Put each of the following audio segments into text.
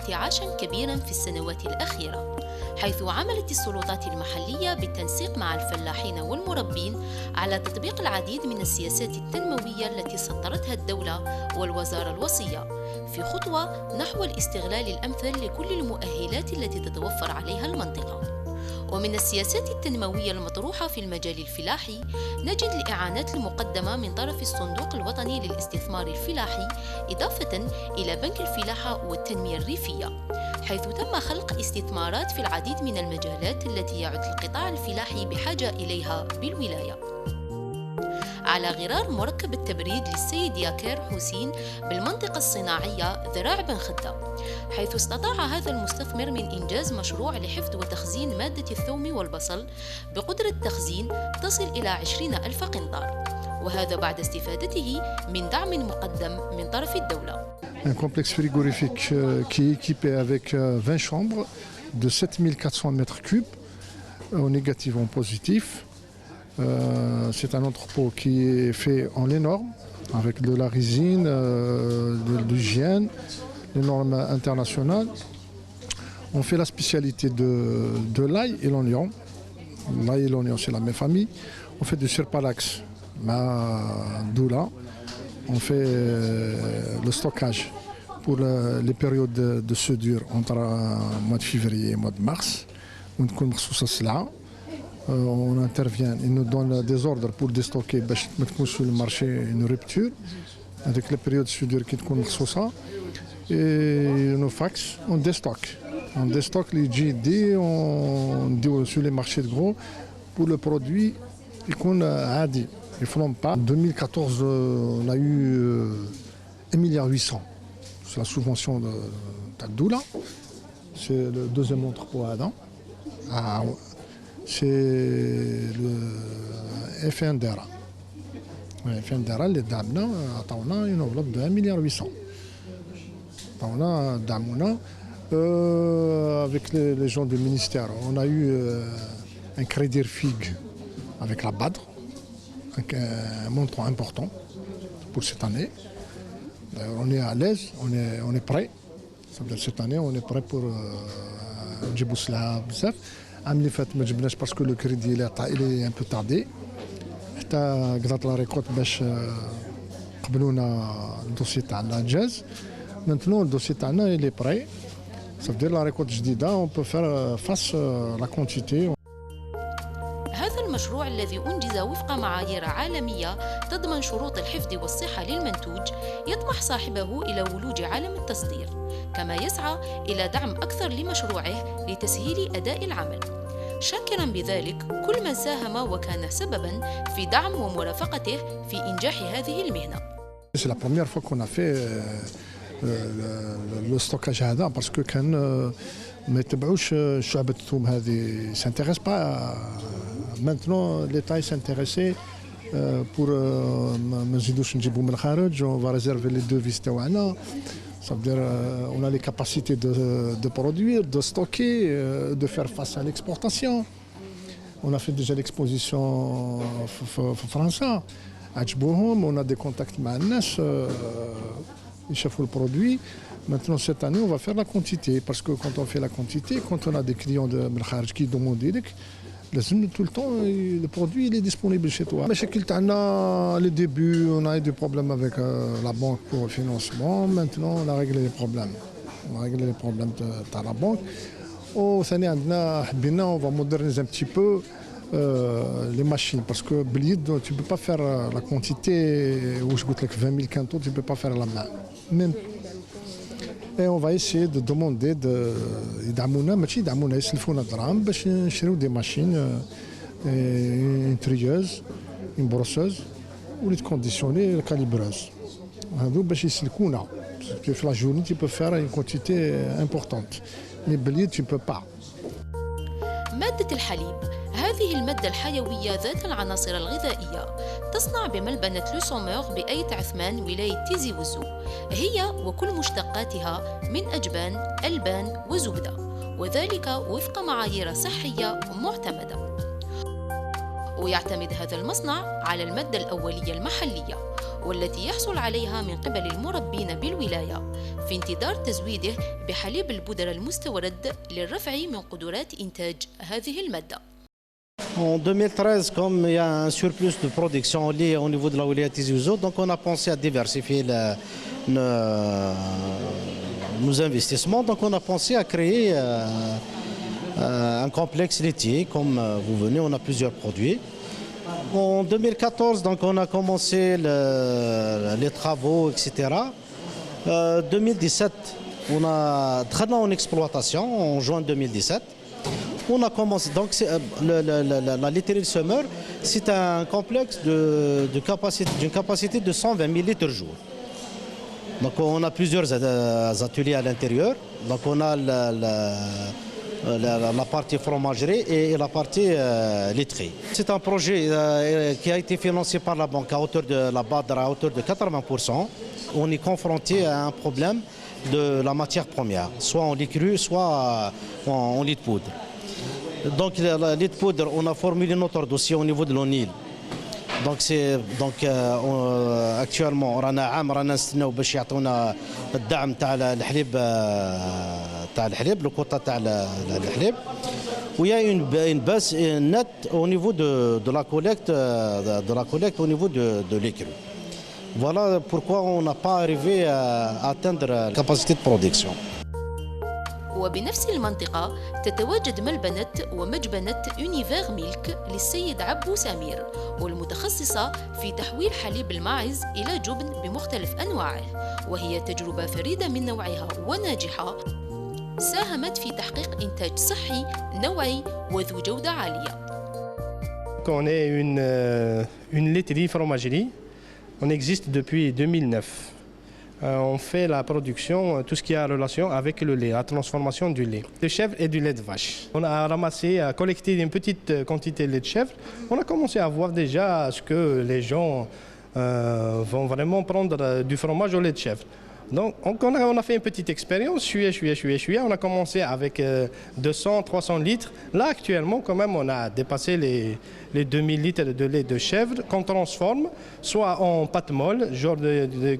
انتعاشا كبيرا في السنوات الأخيرة، حيث عملت السلطات المحلية بالتنسيق مع الفلاحين والمربين على تطبيق العديد من السياسات التنموية التي سطرتها الدولة والوزارة الوصية في خطوة نحو الاستغلال الأمثل لكل المؤهلات التي تتوفر عليها المنطقة. ومن السياسات التنموية المطروحة في المجال الفلاحي نجد الإعانات المقدمة من طرف الصندوق الوطني للاستثمار الفلاحي، إضافة إلى بنك الفلاحة والتنمية الريفية، حيث تم خلق استثمارات في العديد من المجالات التي يعد القطاع الفلاحي بحاجة إليها بالولاية. على غرار مركب التبريد للسيد ياكير حسين بالمنطقة الصناعية ذراع بن خدة، حيث استطاع هذا المستثمر من إنجاز مشروع لحفظ وتخزين مادة الثوم والبصل بقدرة تخزين تصل إلى 20,000 قنطار، وهذا بعد استفادته من دعم مقدم من طرف الدولة. Un complexe frigorifique qui est équipé avec 20 chambres de 7400 mètres cubes au négatif ou en positif. C'est un entrepôt qui est fait en les normes, avec de la résine, de l'hygiène, les normes internationales. On fait la spécialité de l'ail et l'oignon. L'ail et l'oignon, c'est la même famille. On fait du surpalax, doula. On fait le stockage pour les périodes de soudure entre le mois de février et le mois de mars. On intervient, ils nous donnent des ordres pour déstocker sur le marché une rupture avec les périodes de soudure qui sont et nos fax, on déstocke. On déstocke les GD, on dit sur les marchés de gros pour le produit qu'on a dit. Ils ne font pas. En 2014, on a eu 1,8 milliard. C'est la subvention de Tadoula. C'est le deuxième entrepôt à Adam. C'est le FNDRA. Le FNDRA, les Damna, on a une enveloppe de 1,8 milliard. On a Damouna, avec les gens du ministère, on a eu un crédit FIG avec la BADR, un montant important pour cette année. On est à l'aise, on est prêt. Cette année, on est prêt pour Djibousla Bzef. اللي فات ما جبناش باسكو لو كريدي اللي ان بو تاردي حتى قضات لا ريكورد باش قبلونا الدوسي تاعنا جاز. مانتنو الدوسي تاعنا اللي بري صافدير لا ريكورد جديده اون بو فير فاس لا كونتيتي. هذا المشروع الذي أنجز وفق معايير عالمية تضمن شروط الحفظ والصحة للمنتوج يطمح صاحبه إلى ولوج عالم التصدير، كما يسعى إلى دعم أكثر لمشروعه لتسهيل أداء العمل، شاكرا بذلك كل من ساهم وكان سببا في دعم ومرافقته في إنجاح هذه المهنة. C'est la première fois qu'on a fait le stockage هذا parce que كان ما يتبعوش شعبة الثوم هذه s'intéresse pas. Maintenant l'État s'intéressait pour ما نزيدوش نجيبوا من الخارج. On va réserver les devises تاعنا. Ça veut dire on a les capacités de produire, de stocker, de faire face à l'exportation. On a fait déjà l'exposition France. On a des contacts مع الناس يشوفوا le produit. Maintenant cette année on va faire la quantité parce que quand on fait la quantité, quand on a des clients من الخارج qui demandent لك لازم tout le temps le produit il est disponible chez toi. المشاكل تاعنا les débuts, on a eu des problèmes avec la banque pour le financement. Maintenant on a réglé les problèmes. On a réglé les problèmes de la banque. وثاني عندنا حبينا on va moderniser un petit peu les machines parce que باليد tu peux pas faire la quantité واش قلت لك 20,000 كانتو tu peux pas faire la main. Même Et on va essayer de demander يدعمونا ماشي يدعمونا يسلفونا دراهم باش نشريو دي ماشين une trieuse, une brosseuse ou les conditionner la calibreuse. هادو باش يسلكونا. في la journée tu peux faire une quantité importante. Mais باليد tu peux pas. مادة الحليب، هذه المادة الحيوية ذات العناصر الغذائية تصنع بملبنة لوسومور بأيت عثمان ولاية تيزي وزو، هي وكل مشتقاتها من أجبان، ألبان وزبدة، وذلك وفق معايير صحية معتمدة. ويعتمد هذا المصنع على المادة الأولية المحلية، والتي يحصل عليها من قبل المربين بالولاية في انتظار تزويده بحليب البودرة المستورد للرفع من قدرات إنتاج هذه المادة. En 2013, comme il y a un surplus de production lié au niveau de la Wilaya Tizi Ouzou, donc on a pensé à diversifier nos investissements. Donc on a pensé à créer un complexe laitier. Comme vous venez, on a plusieurs produits. En 2014, donc on a commencé les travaux, etc. 2017, on a travaillé en exploitation en juin 2017. On a commencé, donc la laiterie de Semeur, c'est un complexe d'une capacité de 120 000 litres jour. Donc on a plusieurs ateliers à l'intérieur. Donc on a la partie fromagerie et la partie laiterie. C'est un projet qui a été financé par la banque à hauteur de la BADR à hauteur de 80%. On est confronté à un problème de la matière première, soit en lait cru, soit en lait de poudre. Donc, le lait de poudre, on a formulé notre dossier au niveau de l'ONIL. Donc, actuellement, on a عام رانا نستناو باش يعطونا الدعم تاع الحليب الكوطه تاع الحليب. Il y a une baisse nette au niveau de la collecte au niveau de lait cru. Voilà pourquoi on n'a pas arrivé à atteindre la capacité de production. وبنفس المنطقة تتواجد ملبنة ومجبنة يونيفير ميلك للسيد عبو سمير، والمتخصصة في تحويل حليب الماعز إلى جبن بمختلف أنواعه، وهي تجربة فريدة من نوعها وناجحة ساهمت في تحقيق إنتاج صحي نوعي وذو جودة عالية. On est une laiterie fromagerie. On existe depuis 2009. On fait la production, tout ce qui a relation avec le lait, la transformation du lait de chèvre et du lait de vache. On a ramassé, collecté une petite quantité de lait de chèvre. On a commencé à voir déjà ce que les gens vont vraiment prendre du fromage au lait de chèvre. Donc on a fait une petite expérience, on a commencé avec 200-300 litres. Là actuellement quand même on a dépassé les 2000 litres de lait de chèvre qu'on transforme soit en pâte molle, genre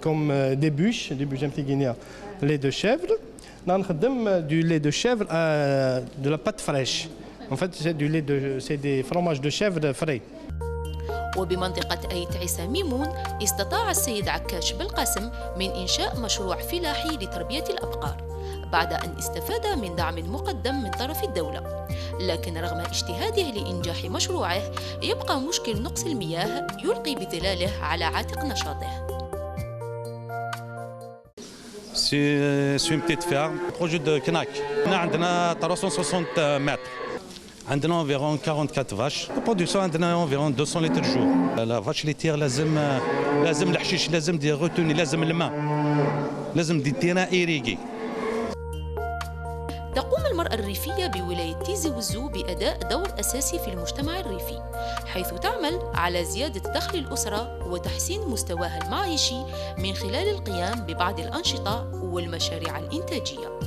comme des bûches guinéens, lait de chèvre. Du lait de chèvre de la pâte fraîche. En fait c'est des fromages de chèvre frais. وبمنطقة أيت عيسى ميمون استطاع السيد عكاش بالقاسم من إنشاء مشروع فلاحي لتربية الأبقار بعد أن استفاد من دعم مقدم من طرف الدولة، لكن رغم اجتهاده لإنجاح مشروعه يبقى مشكل نقص المياه يلقي بظلاله على عاتق نشاطه. C'est une petite ferme, projet de Knack. عندنا 360 mètres. عندنا environ 44 vaches. La production عندنا environ 200 litres par jour. La vache laitière لازم الحشيش، لازم دي روتوني، لازم الماء، لازم دي تيران إيريغي. تقوم المرأة الريفية بولاية تيزي وزو بأداء دور أساسي في المجتمع الريفي، حيث تعمل على زيادة دخل الأسرة وتحسين مستواها المعيشي من خلال القيام ببعض الأنشطة والمشاريع الإنتاجية.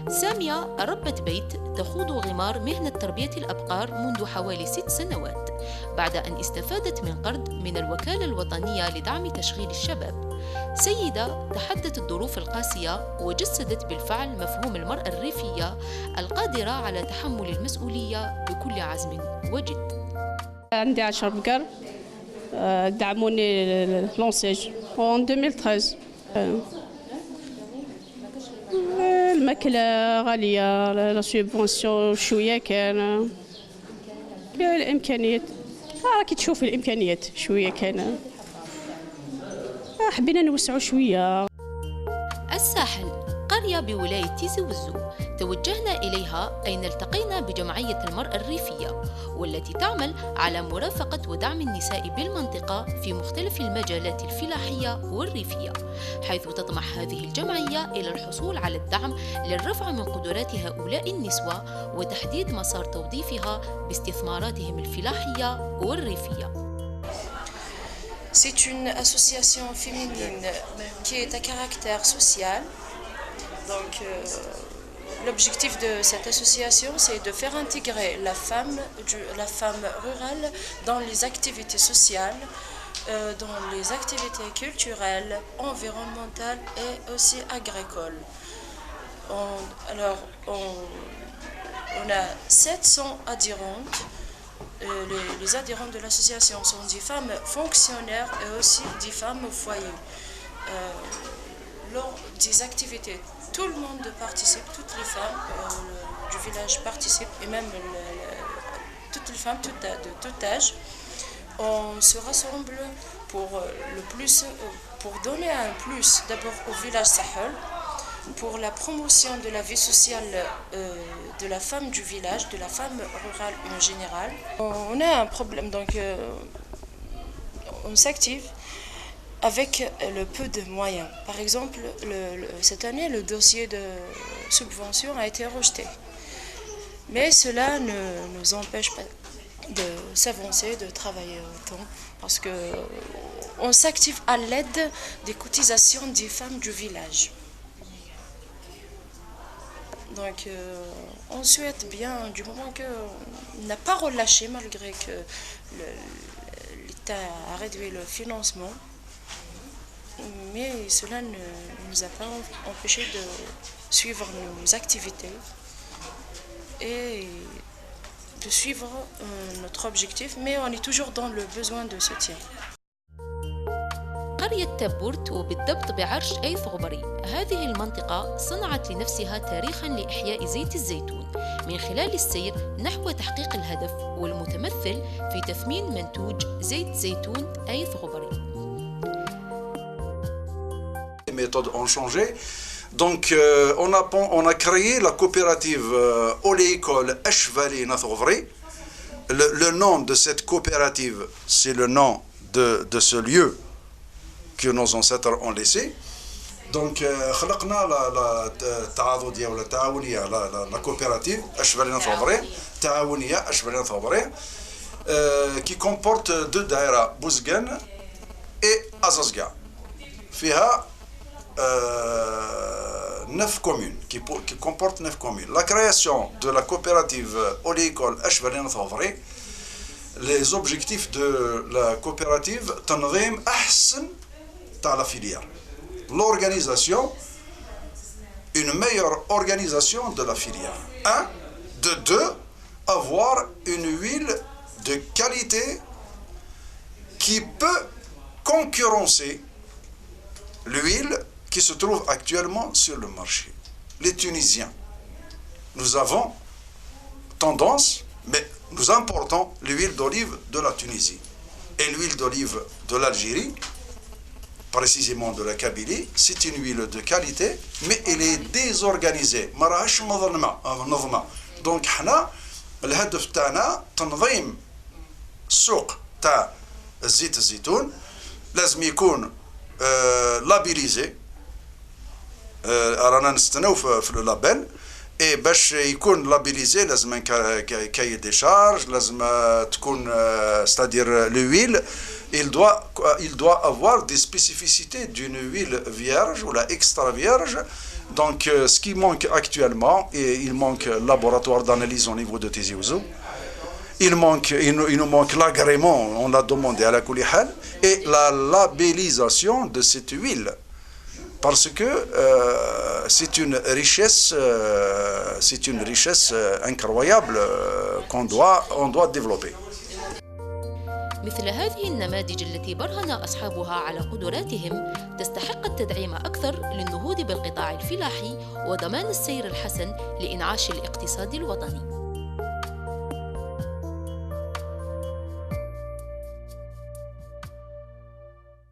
سامية ربة بيت تخوض غمار مهنة تربية الأبقار منذ حوالي 6 سنوات بعد أن استفادت من قرض من الوكالة الوطنية لدعم تشغيل الشباب. سيدة تحدت الظروف القاسية وجسدت بالفعل مفهوم المرأة الريفية القادرة على تحمل المسؤولية بكل عزم وجد. عندي 10 بقر دعموني لونسيج en 2013. الماكلة غالية، لا سوبونسيون شوية كان الإمكانيات راكي تشوفي الإمكانيات شوية كان حبينا نوسعوا شوية. الساحل قرية بولاية تيزي وزو توجهنا إليها أي التقينا بجمعية المرأة الريفية والتي تعمل على مرافقة ودعم النساء بالمنطقة في مختلف المجالات الفلاحية والريفية، حيث تطمح هذه الجمعية إلى الحصول على الدعم للرفع من قدرات هؤلاء النسوة وتحديد مسار توظيفها باستثماراتهم الفلاحية والريفية. C'est une association féminine qui est à caractère social. Donc, l'objectif de cette association, c'est de faire intégrer la femme rurale dans les activités sociales, dans les activités culturelles, environnementales et aussi agricoles. On a 700 adhérentes. Les adhérents de l'association sont des femmes fonctionnaires et aussi des femmes au foyer. Lors des activités, tout le monde participe, toutes les femmes du village participent, et même toutes les femmes de tout âge. On se rassemble pour donner un plus d'abord au village Sahel, pour la promotion de la vie sociale de la femme du village, de la femme rurale en général. On a un problème, donc on s'active avec le peu de moyens. Par exemple, cette année, le dossier de subvention a été rejeté. Mais cela ne nous empêche pas de s'avancer, de travailler autant, parce qu'on s'active à l'aide des cotisations des femmes du village. Donc on souhaite bien, du moment qu'on n'a pas relâché malgré que l'État a réduit le financement, mais cela ne nous a pas empêché de suivre nos activités et de suivre notre objectif, mais on est toujours dans le besoin de soutien. قرية تبورت وبالضبط بعرش أيث غبري، هذه المنطقة صنعت لنفسها تاريخاً لإحياء زيت الزيتون من خلال السير نحو تحقيق الهدف والمتمثل في تثمين منتوج زيت زيتون أيث غبري. Les méthodes ont changé. Donc on a créé la coopérative oléicole Ashvali Nath Ghobri. Le nom de cette coopérative, c'est le nom de ce lieu que nos ancêtres ont laissé. Donc خلقنا التعاضدية ولا التعاونية la coopérative Ashvali Nath Ghobri, تعاونية Ashvali Nath Ghobri, qui comporte 2 daïra, Bouzgan et Azazga. فيها 9 communes, qui comportent 9 communes. La création de la coopérative oléicole Ashvali Nath Ghobri, les objectifs de la coopérative, تنظيم أحسن تاع la filière. L'organisation, une meilleure organisation de la filière. 1, de 2, avoir une huile de qualité qui peut concurrencer l'huile qui se trouve actuellement sur le marché. Les Tunisiens, nous avons tendance, mais nous importons l'huile d'olive de la Tunisie et l'huile d'olive de l'Algérie, précisément de la Kabylie. C'est une huile de qualité, mais elle est désorganisée. مراهش منظمة. Donc حنا الهدف تاعنا تنظيم السوق تاع زيت الزيتون، لازم يكون لابيليزي. رانا نستناو في لو لابيل، اي باش يكون لابيليزي لازم كاي دي شارج، لازم تكون ستادير لويل il doit avoir des spécificités d'une huile vierge ou la extra vierge. Donc ce qui manque actuellement, et il manque laboratoire d'analyse au niveau de Tizi Ouzou, il nous manque l'agrément, on l'a demandé à la Koulihal, et la labellisation de cette huile. Parce que c'est une richesse incroyable qu'on doit développer. مثل هذه النماذج التي برهن أصحابها على قدراتهم تستحق التدعيم أكثر للنهوض بالقطاع الفلاحي وضمان السير الحسن لإنعاش الاقتصاد الوطني.